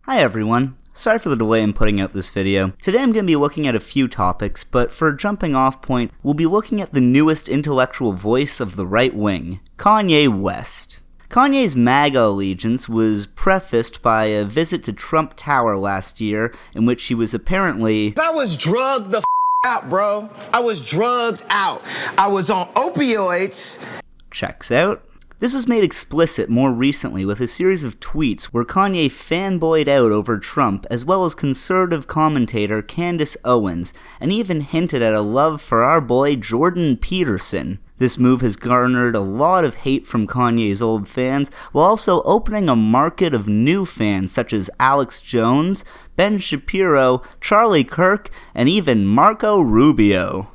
Hi everyone, sorry for the delay in putting out this video. Today I'm going to be looking at a few topics, but for a jumping off point, we'll be looking at the newest intellectual voice of the right wing, Kanye West. Kanye's MAGA allegiance was prefaced by a visit to Trump Tower last year, in which he was apparently... I was drugged the out, bro. I was drugged out. I was on opioids. Checks out. This was made explicit more recently with a series of tweets where Kanye fanboyed out over Trump, as well as conservative commentator Candace Owens, and even hinted at a love for our boy Jordan Peterson. This move has garnered a lot of hate from Kanye's old fans, while also opening a market of new fans such as Alex Jones, Ben Shapiro, Charlie Kirk, and even Marco Rubio.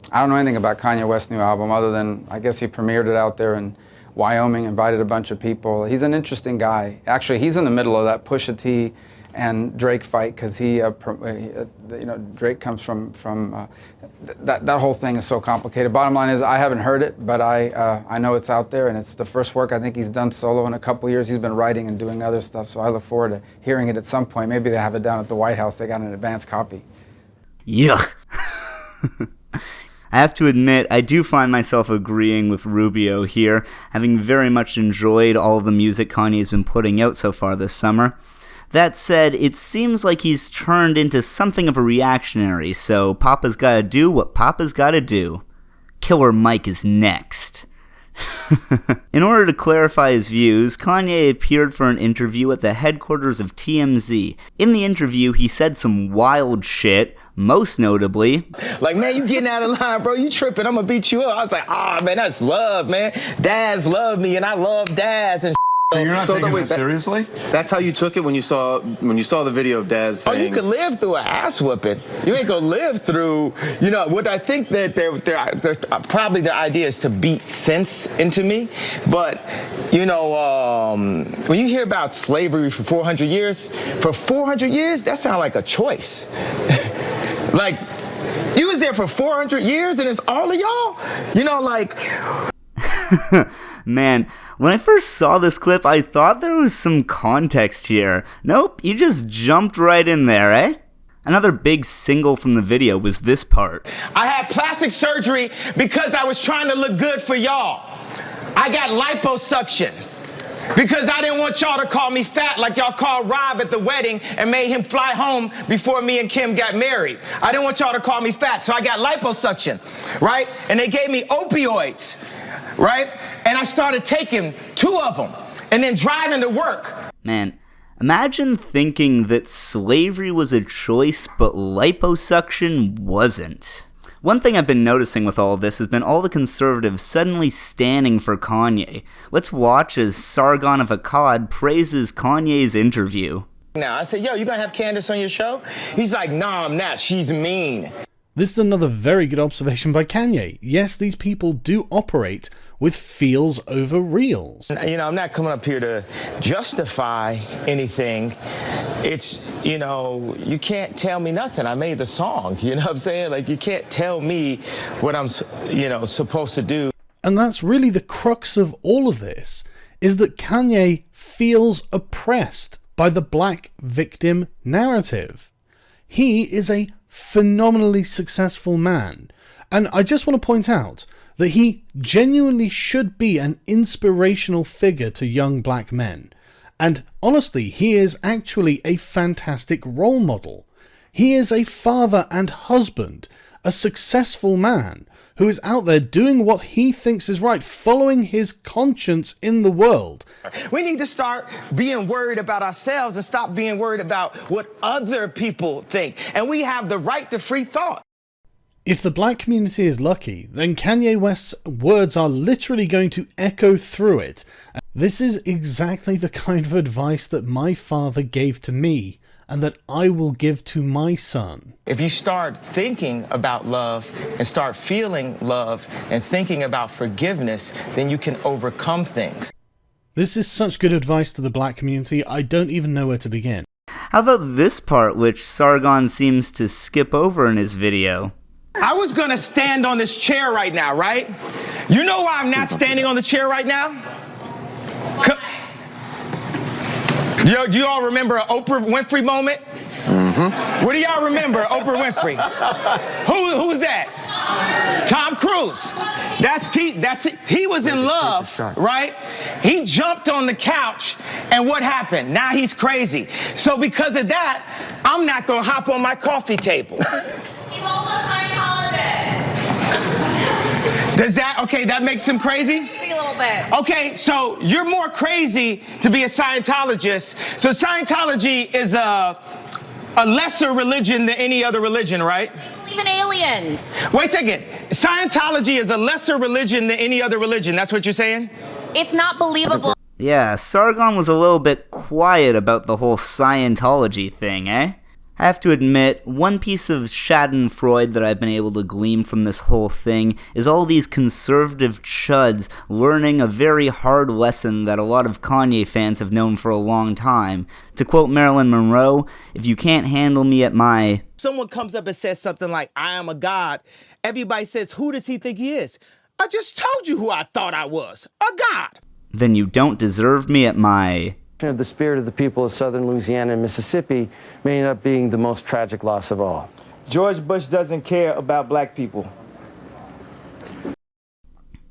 I don't know anything about Kanye West's new album other than I guess he premiered it out there in Wyoming, invited a bunch of people. He's an interesting guy. Actually, he's in the middle of that Pusha T and Drake fight because Drake comes from that whole thing is so complicated. Bottom line is I haven't heard it, but I know it's out there, and it's the first work I think he's done solo in a couple years. He's been writing and doing other stuff, so I look forward to hearing it at some point. Maybe they have it down at the White House. They got an advance copy. Yuck. I have to admit, I do find myself agreeing with Rubio here, having very much enjoyed all of the music Kanye's been putting out so far this summer. That said, it seems like he's turned into something of a reactionary, so Papa's gotta do what Papa's gotta do. Killer Mike is next. In order to clarify his views, Kanye appeared for an interview at the headquarters of TMZ. In the interview, he said some wild shit, most notably, like, man, you getting out of line, bro. You tripping. I'm gonna beat you up. I was like, man, that's love, man. Dads love me, and I love dads and So you're not taking that seriously? That's how you took it when you saw the video of Daz saying... Oh, you could live through an ass whooping. You ain't gonna live through, what I think that they're probably the idea is to beat sense into me. But, when you hear about slavery for 400 years, that sounds like a choice. Like, you was there for 400 years and it's all of y'all? Man, when I first saw this clip, I thought there was some context here. Nope, you just jumped right in there, eh? Another big single from the video was this part. I had plastic surgery because I was trying to look good for y'all. I got liposuction because I didn't want y'all to call me fat like y'all called Rob at the wedding and made him fly home before me and Kim got married. I didn't want y'all to call me fat, so I got liposuction, right? And they gave me opioids, right? And I started taking 2 of them and then driving to work. Man, imagine thinking that slavery was a choice, but liposuction wasn't. One thing I've been noticing with all of this has been all the conservatives suddenly standing for Kanye. Let's watch as Sargon of Akkad praises Kanye's interview. Now, I said, yo, you gonna have Candace on your show? He's like, nah, I'm not. She's mean. This is another very good observation by Kanye. Yes, these people do operate with feels over reals. I'm not coming up here to justify anything. It's, you can't tell me nothing. I made the song, you know what I'm saying? Like, you can't tell me what I'm, supposed to do. And that's really the crux of all of this, is that Kanye feels oppressed by the black victim narrative. He is a phenomenally successful man, and I just want to point out that he genuinely should be an inspirational figure to young black men, and honestly, he is actually a fantastic role model. He is a father and husband, a successful man who is out there doing what he thinks is right, following his conscience in the world. We need to start being worried about ourselves and stop being worried about what other people think. And we have the right to free thought. If the black community is lucky, then Kanye West's words are literally going to echo through it. This is exactly the kind of advice that my father gave to me, and that I will give to my son. If you start thinking about love and start feeling love and thinking about forgiveness, then you can overcome things. This is such good advice to the black community, I don't even know where to begin. How about this part, which Sargon seems to skip over in his video? I was gonna stand on this chair right now, right? You know why I'm not standing on the chair right now? Yo, do you all remember an Oprah Winfrey moment? Mm-hmm. What do y'all remember, Oprah Winfrey? Who's that? Tom Cruise. He was in love, right? He jumped on the couch, and what happened? Now he's crazy. So because of that, I'm not gonna hop on my coffee table. He's also a Scientologist. Does that makes him crazy? A little bit. Okay, so you're more crazy to be a Scientologist. So Scientology is a lesser religion than any other religion, right? They believe in aliens. Wait a second. Scientology is a lesser religion than any other religion. That's what you're saying? It's not believable. Yeah, Sargon was a little bit quiet about the whole Scientology thing, eh? I have to admit, one piece of schadenfreude that I've been able to glean from this whole thing is all these conservative chuds learning a very hard lesson that a lot of Kanye fans have known for a long time. To quote Marilyn Monroe, if you can't handle me at my... Someone comes up and says something like, I am a god. Everybody says, who does he think he is? I just told you who I thought I was, a god. Then you don't deserve me at my... of the spirit of the people of southern Louisiana and Mississippi may end up being the most tragic loss of all. George Bush doesn't care about black people.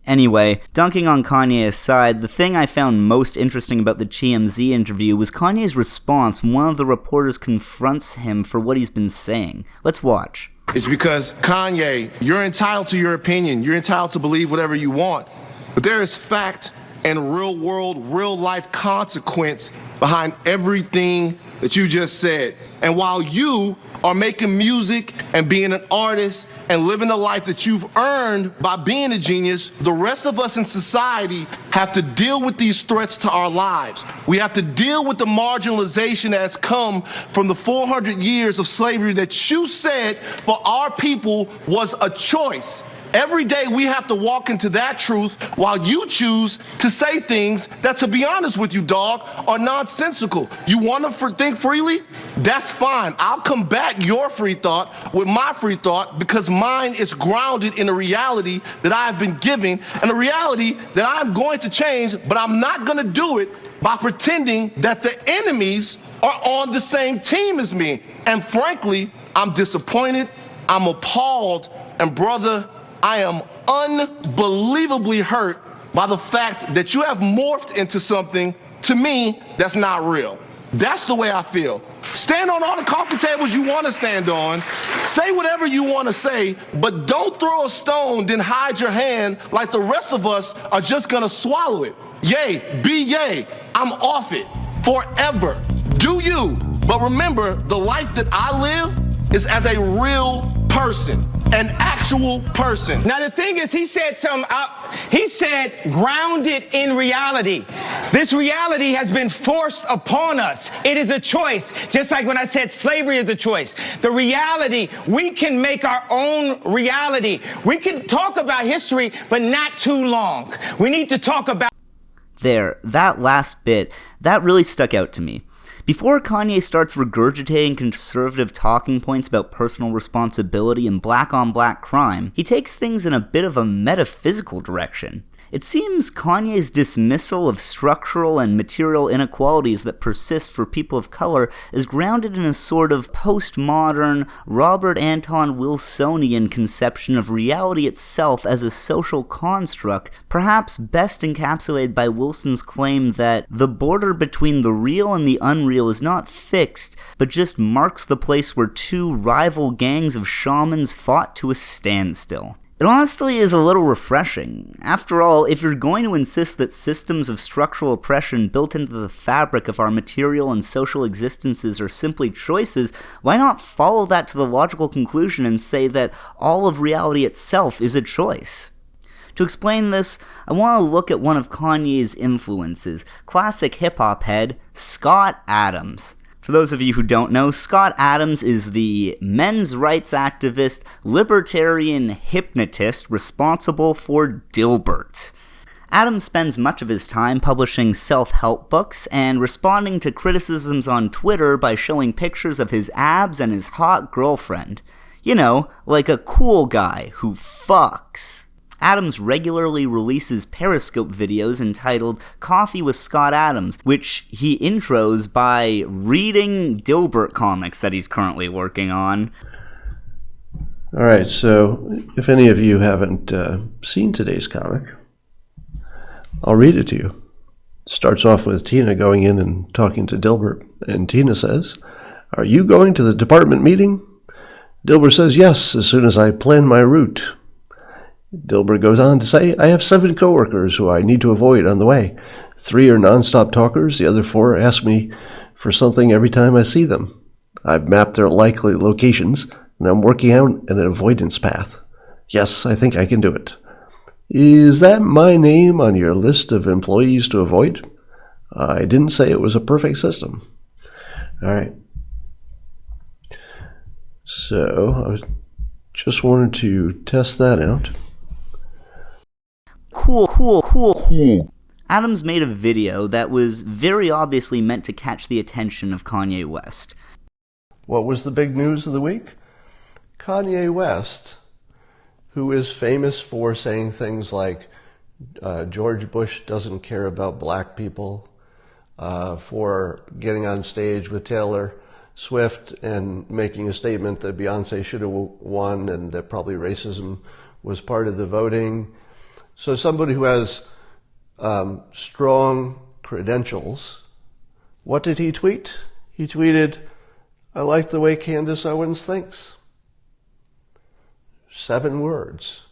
Anyway, dunking on Kanye aside, the thing I found most interesting about the TMZ interview was Kanye's response when one of the reporters confronts him for what he's been saying. Let's watch. It's because, Kanye, you're entitled to your opinion. You're entitled to believe whatever you want. But there is fact and real world, real life consequence behind everything that you just said. And while you are making music and being an artist and living the life that you've earned by being a genius, the rest of us in society have to deal with these threats to our lives. We have to deal with the marginalization that has come from the 400 years of slavery that you said for our people was a choice. Every day we have to walk into that truth while you choose to say things that, to be honest with you, dog, are nonsensical. You want to think freely? That's fine. I'll combat your free thought with my free thought because mine is grounded in a reality that I have been given and a reality that I'm going to change, but I'm not going to do it by pretending that the enemies are on the same team as me. And frankly, I'm disappointed, I'm appalled, and brother, I am unbelievably hurt by the fact that you have morphed into something, to me, that's not real. That's the way I feel. Stand on all the coffee tables you want to stand on, say whatever you want to say, but don't throw a stone, then hide your hand like the rest of us are just gonna swallow it. Yay, be yay, I'm off it, forever. Do you, but remember, the life that I live is as a real person. An actual person. Now the thing is, he said grounded in reality. This reality has been forced upon us. It is a choice. Just like when I said slavery is a choice. The reality, we can make our own reality. We can talk about history, but not too long. We need to talk about... There, that last bit, that really stuck out to me. Before Kanye starts regurgitating conservative talking points about personal responsibility and black-on-black crime, he takes things in a bit of a metaphysical direction. It seems Kanye's dismissal of structural and material inequalities that persist for people of color is grounded in a sort of postmodern, Robert Anton Wilsonian conception of reality itself as a social construct, perhaps best encapsulated by Wilson's claim that the border between the real and the unreal is not fixed, but just marks the place where two rival gangs of shamans fought to a standstill. It honestly is a little refreshing. After all, if you're going to insist that systems of structural oppression built into the fabric of our material and social existences are simply choices, why not follow that to the logical conclusion and say that all of reality itself is a choice? To explain this, I want to look at one of Kanye's influences, classic hip-hop head, Scott Adams. For those of you who don't know, Scott Adams is the men's rights activist, libertarian hypnotist responsible for Dilbert. Adams spends much of his time publishing self-help books and responding to criticisms on Twitter by showing pictures of his abs and his hot girlfriend. You know, like a cool guy who fucks. Adams regularly releases Periscope videos entitled Coffee with Scott Adams, which he intros by reading Dilbert comics that he's currently working on. All right, so if any of you haven't seen today's comic, I'll read it to you. It starts off with Tina going in and talking to Dilbert, and Tina says, "Are you going to the department meeting?" Dilbert says, "Yes, as soon as I plan my route." Dilbert goes on to say, "I have 7 coworkers who I need to avoid on the way. 3 are nonstop talkers, the other 4 ask me for something every time I see them. I've mapped their likely locations, and I'm working out an avoidance path. Yes, I think I can do it. Is that my name on your list of employees to avoid? I didn't say it was a perfect system." All right. So I just wanted to test that out. Cool. Adams made a video that was very obviously meant to catch the attention of Kanye West. What was the big news of the week? Kanye West, who is famous for saying things like George Bush doesn't care about black people, for getting on stage with Taylor Swift and making a statement that Beyonce should have won and that probably racism was part of the voting. So somebody who has strong credentials, what did he tweet? He tweeted, "I like the way Candace Owens thinks." 7 words.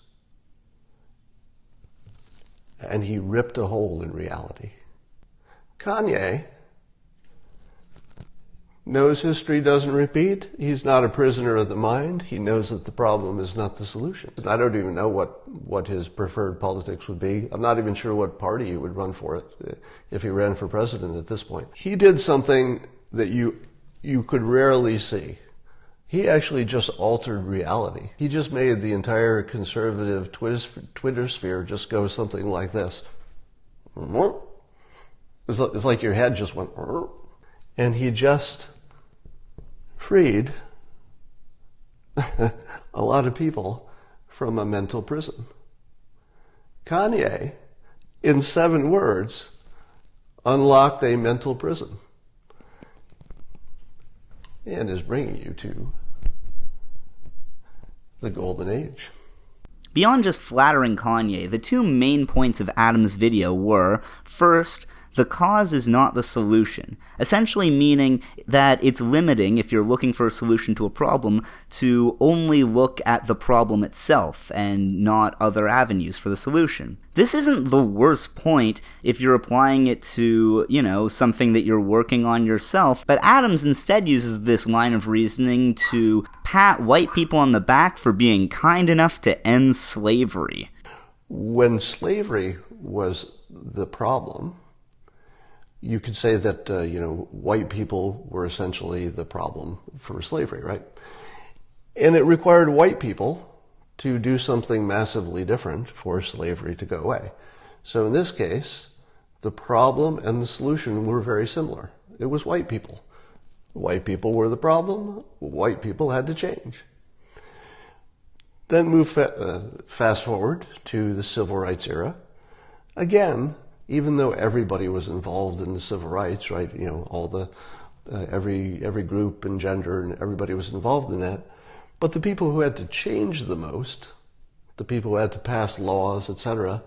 And he ripped a hole in reality. Kanye knows history doesn't repeat. He's not a prisoner of the mind. He knows that the problem is not the solution. I don't even know what his preferred politics would be. I'm not even sure what party he would run for it if he ran for president at this point. He did something that you could rarely see. He actually just altered reality. He just made the entire conservative Twitter sphere just go something like this. It's like your head just went, and he just freed a lot of people from a mental prison. Kanye, in 7 words, unlocked a mental prison and is bringing you to the golden age. Beyond just flattering Kanye, the 2 main points of Adams' video were, first, the cause is not the solution, essentially meaning that it's limiting, if you're looking for a solution to a problem, to only look at the problem itself and not other avenues for the solution. This isn't the worst point if you're applying it to, something that you're working on yourself, but Adams instead uses this line of reasoning to pat white people on the back for being kind enough to end slavery. When slavery was the problem, you could say that, white people were essentially the problem for slavery, right? And it required white people to do something massively different for slavery to go away. So in this case, the problem and the solution were very similar. It was white people. White people were the problem. White people had to change. Then move fast forward to the civil rights era. Again, even though everybody was involved in the civil rights, right? All the every group and gender and everybody was involved in that. But the people who had to change the most, the people who had to pass laws, etc.,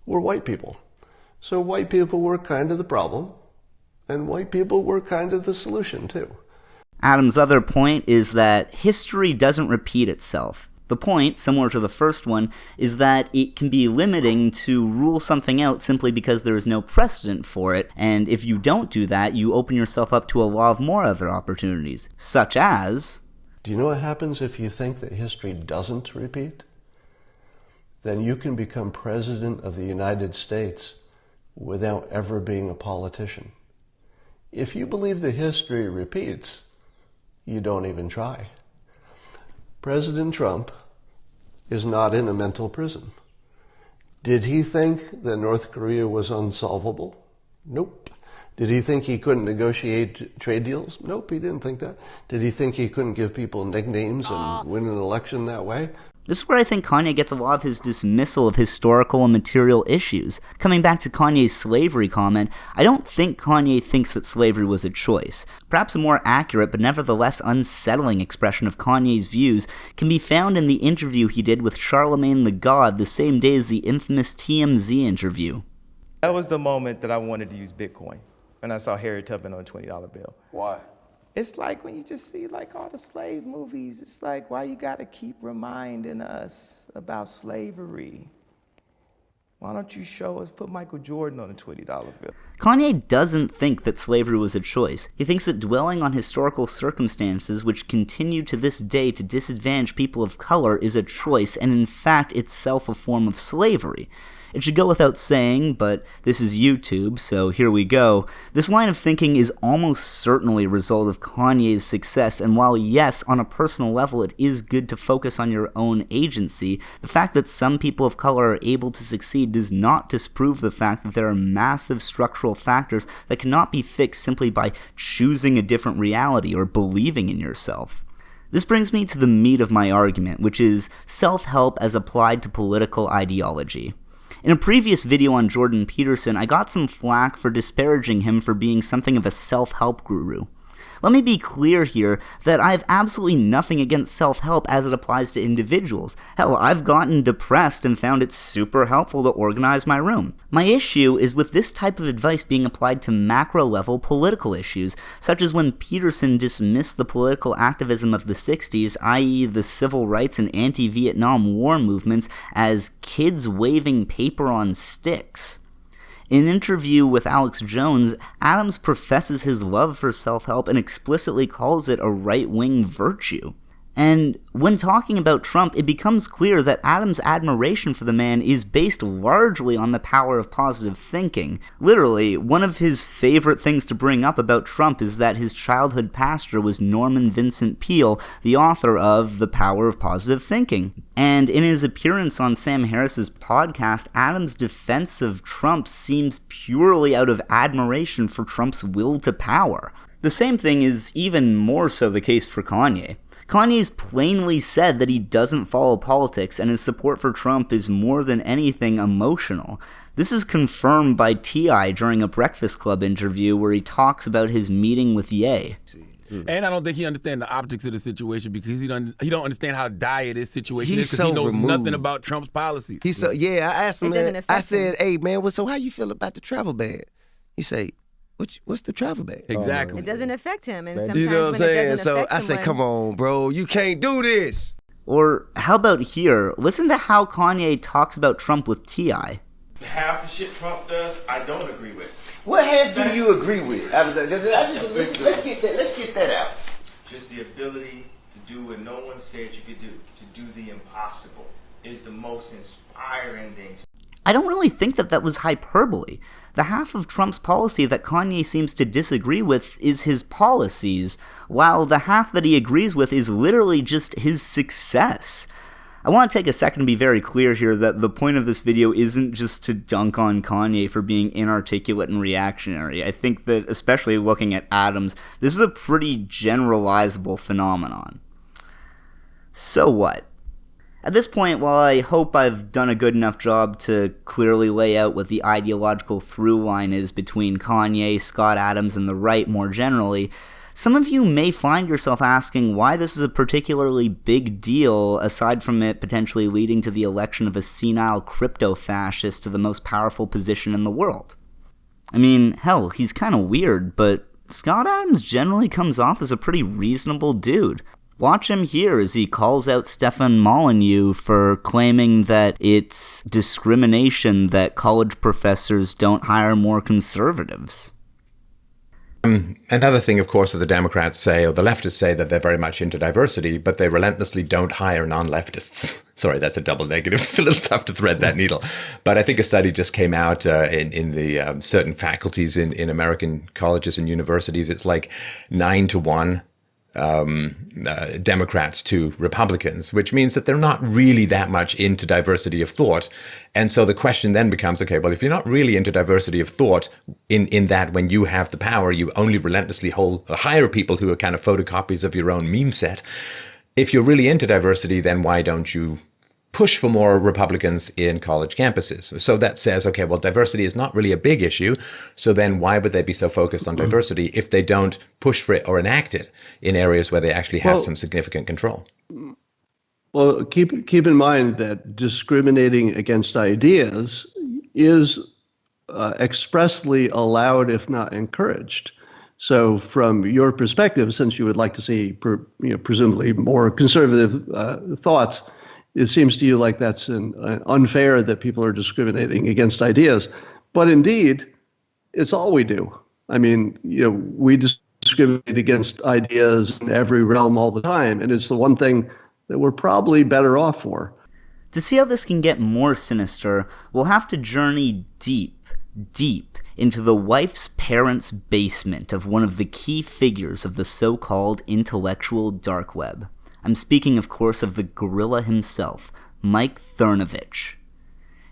were white people. So white people were kind of the problem, and white people were kind of the solution too. Adams' other point is that history doesn't repeat itself. The point, similar to the first one, is that it can be limiting to rule something out simply because there is no precedent for it, and if you don't do that, you open yourself up to a lot of more other opportunities, such as... Do you know what happens if you think that history doesn't repeat? Then you can become President of the United States without ever being a politician. If you believe that history repeats, you don't even try. President Trump is not in a mental prison. Did he think that North Korea was unsolvable? Nope. Did he think he couldn't negotiate trade deals? Nope, he didn't think that. Did he think he couldn't give people nicknames and win an election that way? This is where I think Kanye gets a lot of his dismissal of historical and material issues. Coming back to Kanye's slavery comment, I don't think Kanye thinks that slavery was a choice. Perhaps a more accurate but nevertheless unsettling expression of Kanye's views can be found in the interview he did with Charlemagne the God the same day as the infamous TMZ interview. That was the moment that I wanted to use Bitcoin, when I saw Harriet Tubman on a $20 bill. Why? It's like when you just see like all the slave movies, it's like, why you gotta keep reminding us about slavery? Why don't you show us, put Michael Jordan on a $20 bill? Kanye doesn't think that slavery was a choice. He thinks that dwelling on historical circumstances which continue to this day to disadvantage people of color is a choice, and in fact itself a form of slavery. It should go without saying, but this is YouTube, so here we go. This line of thinking is almost certainly a result of Kanye's success, and while yes, on a personal level it is good to focus on your own agency, the fact that some people of color are able to succeed does not disprove the fact that there are massive structural factors that cannot be fixed simply by choosing a different reality or believing in yourself. This brings me to the meat of my argument, which is self-help as applied to political ideology. In a previous video on Jordan Peterson, I got some flack for disparaging him for being something of a self-help guru. Let me be clear here that I have absolutely nothing against self-help as it applies to individuals. Hell, I've gotten depressed and found it super helpful to organize my room. My issue is with this type of advice being applied to macro-level political issues, such as when Peterson dismissed the political activism of the 60s, i.e. the civil rights and anti-Vietnam War movements, as kids waving paper on sticks. In an interview with Alex Jones, Adams professes his love for self-help and explicitly calls it a right-wing virtue. And when talking about Trump, it becomes clear that Adams' admiration for the man is based largely on the power of positive thinking. Literally, one of his favorite things to bring up about Trump is that his childhood pastor was Norman Vincent Peale, the author of The Power of Positive Thinking. And in his appearance on Sam Harris's podcast, Adams' defense of Trump seems purely out of admiration for Trump's will to power. The same thing is even more so the case for Kanye. Kanye's plainly said that he doesn't follow politics and his support for Trump is more than anything emotional. This is confirmed by T.I. during a Breakfast Club interview where he talks about his meeting with Ye. And I don't think he understands the optics of the situation because he don't understand how dire this situation is because so he knows removed. nothing about Trump's policies. I asked him, I said, hey, man, so how you feel about the travel ban? He say, what's the travel ban? Exactly. It doesn't affect him, and sometimes you know what I'm when saying? it doesn't So affect I say, someone, come on, bro, you can't do this. Or how about here? Listen to how Kanye talks about Trump with T.I. Half the shit Trump does, I don't agree with. What half do you agree with? Let's get that out. Just the ability to do what no one said you could do. To do the impossible is the most inspiring thing. I don't really think that was hyperbole. The half of Trump's policy that Kanye seems to disagree with is his policies, while the half that he agrees with is literally just his success. I want to take a second to be very clear here that the point of this video isn't just to dunk on Kanye for being inarticulate and reactionary. I think that, especially looking at Adams, this is a pretty generalizable phenomenon. So what? At this point, while I hope I've done a good enough job to clearly lay out what the ideological through line is between Kanye, Scott Adams, and the right more generally, some of you may find yourself asking why this is a particularly big deal, aside from it potentially leading to the election of a senile crypto-fascist to the most powerful position in the world. I mean, hell, he's kinda weird, but Scott Adams generally comes off as a pretty reasonable dude. Watch him here as he calls out Stefan Molyneux for claiming that it's discrimination that college professors don't hire more conservatives. Another thing, of course, that the Democrats say, or the leftists say, that they're very much into diversity, but they relentlessly don't hire non-leftists. Sorry, that's a double negative. It's a little tough to thread that needle. But I think a study just came out in the certain faculties in American colleges and universities. It's like 9-1. Democrats to Republicans, which means that they're not really that much into diversity of thought. And so the question then becomes, okay, well, if you're not really into diversity of thought in that when you have the power, you only relentlessly hire people who are kind of photocopies of your own meme set. If you're really into diversity, then why don't you push for more Republicans in college campuses. So that says, okay, well, diversity is not really a big issue. So then why would they be so focused on diversity if they don't push for it or enact it in areas where they actually have some significant control? Well, keep in mind that discriminating against ideas is expressly allowed, if not encouraged. So from your perspective, since you would like to see presumably more conservative thoughts, it seems to you like that's unfair that people are discriminating against ideas. But indeed, it's all we do. I mean, we discriminate against ideas in every realm all the time, and it's the one thing that we're probably better off for. To see how this can get more sinister, we'll have to journey deep into the wife's parents' basement of one of the key figures of the so-called intellectual dark web. I'm speaking, of course, of the gorilla himself, Mike Cernovich.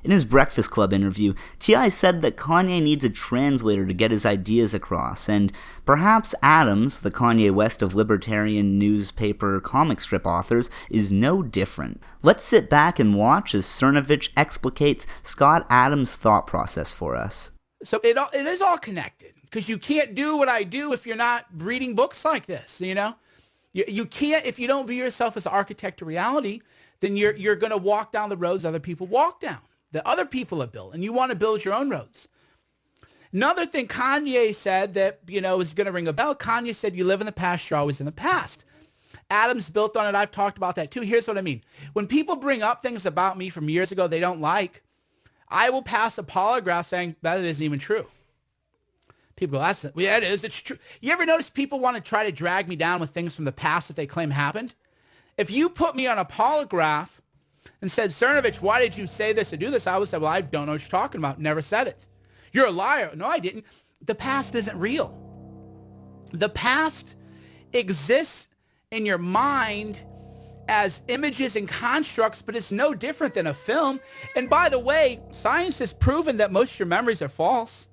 In his Breakfast Club interview, T.I. said that Kanye needs a translator to get his ideas across, and perhaps Adams, the Kanye West of libertarian newspaper comic strip authors, is no different. Let's sit back and watch as Cernovich explicates Scott Adams' thought process for us. So it is all connected, because you can't do what I do if you're not reading books like this, You can't, if you don't view yourself as the architect of reality, then you're going to walk down the roads other people walk down, that other people have built, and you want to build your own roads. Another thing Kanye said that, is going to ring a bell. Kanye said, you live in the past, you're always in the past. Adams built on it. I've talked about that too. Here's what I mean. When people bring up things about me from years ago they don't like, I will pass a polygraph saying that isn't even true. People go, it is, it's true. You ever notice people want to try to drag me down with things from the past that they claim happened? If you put me on a polygraph and said, Cernovich, why did you say this or do this? I would say, well, I don't know what you're talking about. Never said it. You're a liar. No, I didn't. The past isn't real. The past exists in your mind as images and constructs, but it's no different than a film. And by the way, science has proven that most of your memories are false.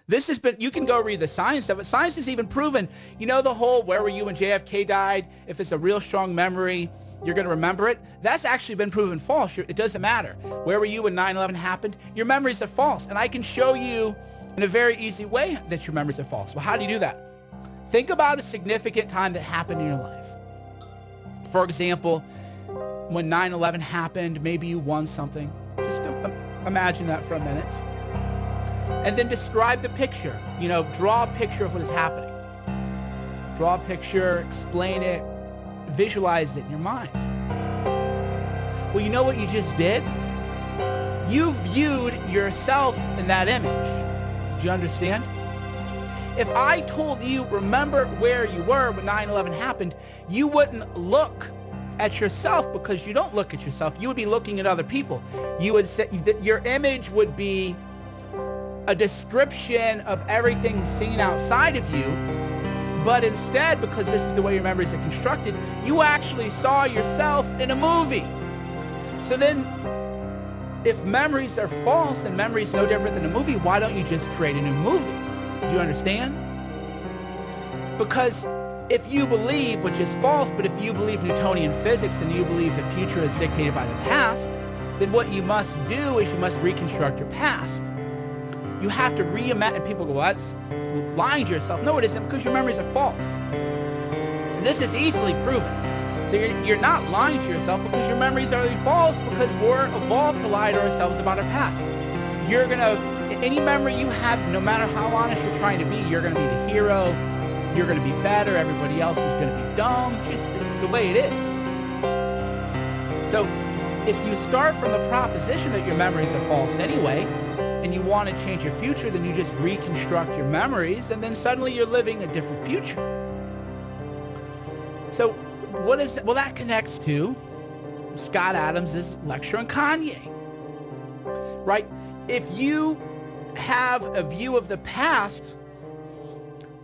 This has been, you can go read the science of it. Science has even proven, the whole where were you when JFK died? If it's a real strong memory, you're going to remember it. That's actually been proven false. It doesn't matter. Where were you when 9/11 happened? Your memories are false. And I can show you in a very easy way that your memories are false. Well, how do you do that? Think about a significant time that happened in your life. For example, when 9/11 happened, maybe you won something. Just imagine that for a minute. And then describe the picture. Draw a picture of what is happening. Draw a picture, explain it, visualize it in your mind. Well, you know what you just did? You viewed yourself in that image. Do you understand? If I told you, remember where you were when 9/11 happened, you wouldn't look at yourself because you don't look at yourself. You would be looking at other people. You would say that your image would be a description of everything seen outside of you, but instead, because this is the way your memories are constructed, you actually saw yourself in a movie. So then, if memories are false and memories no different than a movie, why don't you just create a new movie? Do you understand? Because if you believe, which is false, but if you believe Newtonian physics and you believe the future is dictated by the past, then what you must do is you must reconstruct your past. You have to reimagine. People go, well, that's lying to yourself. No, it isn't, because your memories are false. And this is easily proven. So you're not lying to yourself because your memories are false, because we're evolved to lie to ourselves about our past. Any memory you have, no matter how honest you're trying to be, you're going to be the hero. You're going to be better. Everybody else is going to be dumb. Just the way it is. So if you start from the proposition that your memories are false anyway, and you want to change your future, then you just reconstruct your memories, and then suddenly you're living a different future. So well, that connects to Scott Adams' lecture on Kanye, right? If you have a view of the past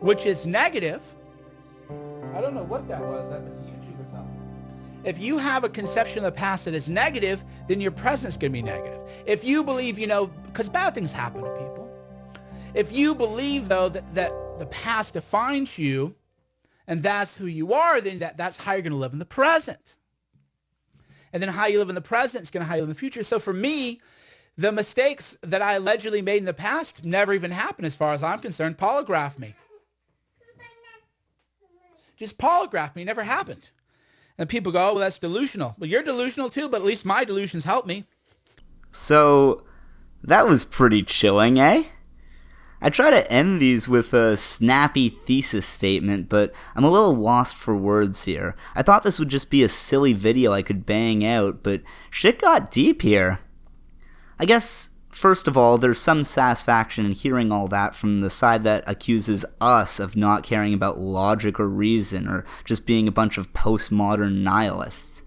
which is negative, I don't know what that was YouTube or something. If you have a conception of the past that is negative, then your present's going to be negative. If you believe, because bad things happen to people. If you believe, though, that the past defines you and that's who you are, then that's how you're going to live in the present. And then how you live in the present is going to how you live in the future. So for me, the mistakes that I allegedly made in the past never even happened as far as I'm concerned. Polygraph me. Just polygraph me. Never happened. And people go, oh, well, that's delusional. Well, you're delusional too, but at least my delusions help me. So, that was pretty chilling, eh? I try to end these with a snappy thesis statement, but I'm a little lost for words here. I thought this would just be a silly video I could bang out, but shit got deep here. I guess, first of all, there's some satisfaction in hearing all that from the side that accuses us of not caring about logic or reason, or just being a bunch of postmodern nihilists.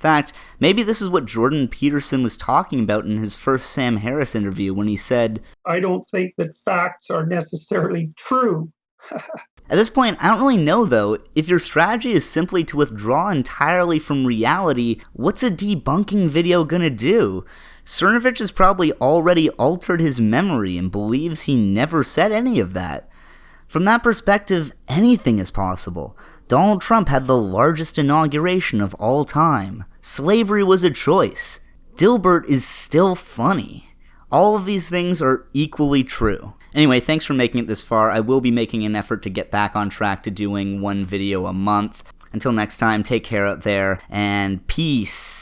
In fact, maybe this is what Jordan Peterson was talking about in his first Sam Harris interview when he said, I don't think that facts are necessarily true. At this point, I don't really know though. If your strategy is simply to withdraw entirely from reality, what's a debunking video gonna do? Cernovich has probably already altered his memory and believes he never said any of that. From that perspective, anything is possible. Donald Trump had the largest inauguration of all time. Slavery was a choice. Dilbert is still funny. All of these things are equally true. Anyway, thanks for making it this far. I will be making an effort to get back on track to doing one video a month. Until next time, take care out there, and peace.